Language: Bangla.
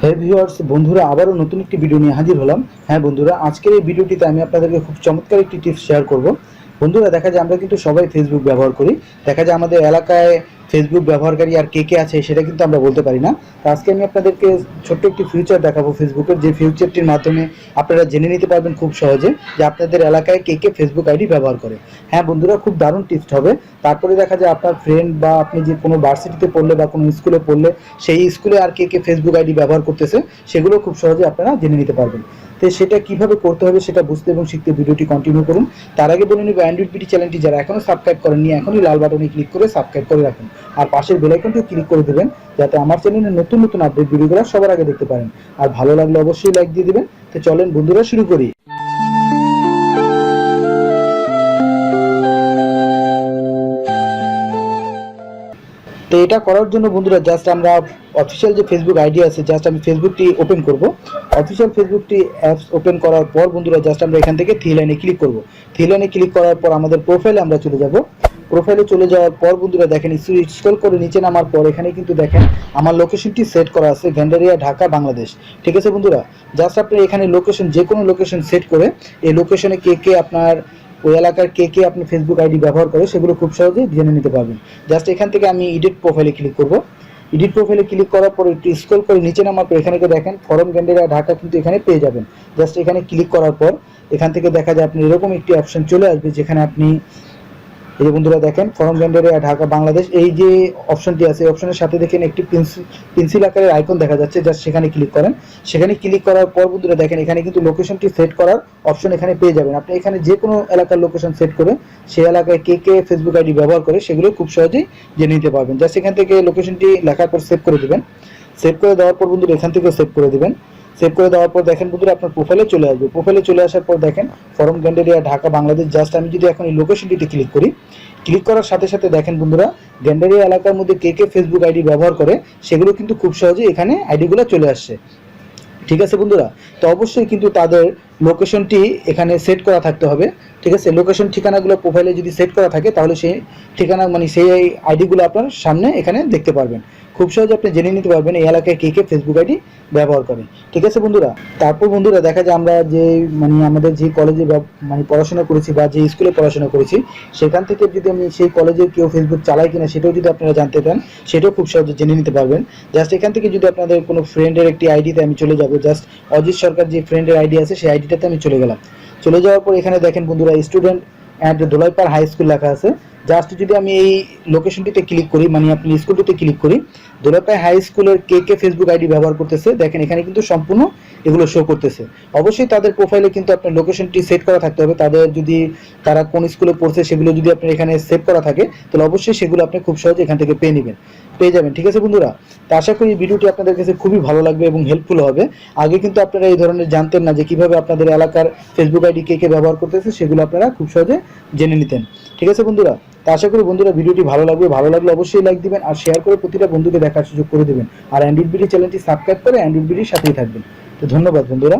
হ্যাঁ ভিউয়ার্স, বন্ধুরা আবারও নতুন একটি ভিডিও নিয়ে হাজির হলাম। হ্যাঁ বন্ধুরা, আজকের এই ভিডিওটিতে আমি আপনাদেরকে খুব চমৎকার একটি টিপস শেয়ার করব। বন্ধুরা, দেখা যায় আমরা কিন্তু সবাই ফেসবুক ব্যবহার করি। দেখা যায় আমাদের এলাকায় ফেসবুক ব্যবহারকারী আর কে কে আছে সেটা কিন্তু আমরা বলতে পারি না। তো আজকে আমি আপনাদেরকে ছোট্ট একটি ফিউচার দেখাবো ফেসবুকের, যে ফিউচারটির মাধ্যমে আপনারা জেনে নিতে পারবেন খুব সহজে যে আপনাদের এলাকায় কে কে ফেসবুক আইডি ব্যবহার করে। হ্যাঁ বন্ধুরা, খুব দারুণ টিপস হবে। তারপরে দেখা যায় আপনার ফ্রেন্ড বা আপনি যে কোনো ভার্সিটিতে পড়লে বা কোনো স্কুলে পড়লে সেই স্কুলে আর কে কে ফেসবুক আইডি ব্যবহার করতেছে সেগুলো খুব সহজে আপনারা জেনে নিতে পারবেন। তো সেটা কিভাবে করতে হবে সেটা বুঝতে এবং শিখতে ভিডিওটি কন্টিনিউ করুন। তার আগে বলে নিব, অ্যান্ড্রয়েড বিডি চ্যানেলটি যারা এখনও সাবস্ক্রাইব করেননি এখনই লাল বাটনে ক্লিক করে সাবস্ক্রাইব করে রাখুন, আর পাশের বেল আইকনটিও ক্লিক করে দেবেন যাতে আমার চ্যানেলে নতুন নতুন আপডেট ভিডিওগুলো সবার আগে দেখতে পারেন। আর ভালো লাগলে অবশ্যই লাইক দিয়ে দিবেন। তো চলেন বন্ধুরা, শুরু করি। তো এটা করার জন্য বন্ধুরা জাস্ট আমরা অফিসিয়াল যে ফেসবুক আইডি আছে, জাস্ট আমি ফেসবুকটি ওপেন করব। অফিসিয়াল ফেসবুকটি অ্যাপস ওপেন করার পর বন্ধুরা জাস্ট আমরা এখান থেকে থ্রি লাইনে ক্লিক করব। থ্রি লাইনে ক্লিক করার পর আমাদের প্রোফাইলে আমরা চলে যাব। প্রোফাইলে চলে যাওয়ার পর বন্ধুরা দেখেন, স্ক্রল করে নিচে নামার পর এখানে কিন্তু দেখেন আমার লোকেশনটি সেট করা আছে গেন্ডারিয়া, ঢাকা, বাংলাদেশ। ঠিক আছে বন্ধুরা, জাস্ট আপনি এখানে লোকেশন, যে কোনো লোকেশন সেট করে এই লোকেশনে কে কে আপনার ওই এলাকার কে কে আপনি ফেসবুক আইডি ব্যবহার করে সেগুলো খুব সহজেই জেনে নিতে পারবেন। জাস্ট এখান থেকে আমি এডিট প্রোফাইলে ক্লিক করব। এডিট প্রোফাইলে ক্লিক করার পর একটু স্ক্রল করে নিচে নামার পর এখানে দেখেন ফরম গেন্ডারিয়া, ঢাকা কিন্তু এখানে পেয়ে যাবেন। জাস্ট এখানে ক্লিক করার পর এখান থেকে দেখা যায় আপনি এরকম একটি অপশন চলে আসবে যেখানে আপনি এই যে বন্ধুরা দেখেন ফরম গেন্ডারিয়া, ঢাকা, বাংলাদেশ, এই যে অপশনটি আছে এই অপশনের সাথে দেখেন একটি পেন্সিল আকারের আইকন দেখা যাচ্ছে। জাস্ট সেখানে ক্লিক করেন। সেখানে ক্লিক করার পর বন্ধুরা দেখেন এখানে কিন্তু লোকেশনটি সেট করার অপশন এখানে পেয়ে যাবেন। আপনি এখানে যে কোনো এলাকার লোকেশন সেট করে সেই এলাকায় কে কে ফেসবুক আইডি ব্যবহার করে সেগুলো খুব সহজেই জেনে নিতে পারবেন। জাস্ট এখান থেকে লোকেশনটি লেখার পর সেভ করে দেবেন। সেভ করে দেওয়ার পর বন্ধুরা এখান থেকেও সেভ করে দেবেন। সেভ করে দেওয়ার পর দেখেন বন্ধুরা আপনার প্রোফাইলে চলে আসবে। প্রোফাইলে চলে আসার পর দেখেন ফরম গেন্ডারিয়া, ঢাকা, বাংলাদেশ। জাস্ট আমি যদি এখন এই লোকেশনটিতে ক্লিক করি, ক্লিক করার সাথে সাথে দেখেন বন্ধুরা গেন্ডারিয়া এলাকার মধ্যে কে কে ফেসবুক আইডি ব্যবহার করে সেগুলো কিন্তু খুব সহজে এখানে আইডিগুলো চলে আসছে। ঠিক আছে বন্ধুরা, তো অবশ্যই কিন্তু তাদের লোকেশনটি এখানে সেট করা থাকতে হবে। ঠিক আছে, লোকেশন ঠিকানাগুলো প্রোফাইলে যদি সেট করা থাকে তাহলে সেই ঠিকানা মানে সেই আইডিগুলো আপনার সামনে এখানে দেখতে পারবেন। খুব সহজে আপনি জেনে নিতে পারবেন এই এলাকায় কে কে ফেসবুক আইডি ব্যবহার করে। ঠিক আছে বন্ধুরা, তারপর বন্ধুরা দেখা যায় আমরা যে মানে আমাদের যে কলেজে মানে পড়াশোনা করেছি বা যে স্কুলে পড়াশোনা করেছি সেখান থেকে যদি আমি সেই কলেজে কেউ ফেসবুক চালায় কিনা সেটাও যদি আপনারা জানতে চান সেটাও খুব সহজে জেনে নিতে পারবেন। জাস্ট এখান থেকে যদি আপনাদের কোনো ফ্রেন্ডের একটি আইডিতে আমি চলে যাব, জাস্ট অজিত সরকার যে ফ্রেন্ডের আইডি আছে সেই আইডিটাতে আমি চলে গেলাম। চলে যাওয়ার পর এখানে দেখেন বন্ধুরা স্টুডেন্ট অ্যাট দোলাইপাড় হাই স্কুল লেখা আছে। জাস্ট যদি আমি এই লোকেশনটিতে ক্লিক করি, মানে আপনি স্কুলটিতে ক্লিক করি, দোলাইপাড় হাই স্কুলের কে কে ফেসবুক আইডি ব্যবহার করতেছে দেখেন এখানে কিন্তু সম্পূর্ণ এগুলো শো করতেছে। অবশ্যই তাদের প্রোফাইলে কিন্তু আপনার লোকেশনটি সেট করা থাকতে হবে। তাদের যদি তারা কোন স্কুলে পড়ছে সেগুলো যদি আপনার এখানে সেভ করা থাকে তাহলে অবশ্যই সেগুলো আপনি খুব সহজে এখান থেকে পেয়ে যাবেন। ঠিক আছে বন্ধুরা, তো আশা করি ভিডিওটি আপনাদের কাছে খুবই ভালো লাগবে এবং হেল্পফুল হবে। আগে কিন্তু আপনারা এই ধরনের জানতেন না যে কিভাবে আপনাদের এলাকার ফেসবুক আইডি কে কে ব্যবহার করতেছে সেগুলো আপনারা খুব সহজে জেনে নিতেন। ঠিক আছে বন্ধুরা, তো আশা করি বন্ধুরা ভিডিওটি ভালো লাগবে। ভালো লাগলে অবশ্যই লাইক দিবেন আর শেয়ার করে প্রতিটা বন্ধুকে দেখার সুযোগ করে দেবেন। আর অ্যান্ড্রয়েড বিডি চ্যানেলটি সাবস্ক্রাইব করে অ্যান্ড্রয়েড বিডির সাথেই থাকবেন। তো ধন্যবাদ বন্ধুরা।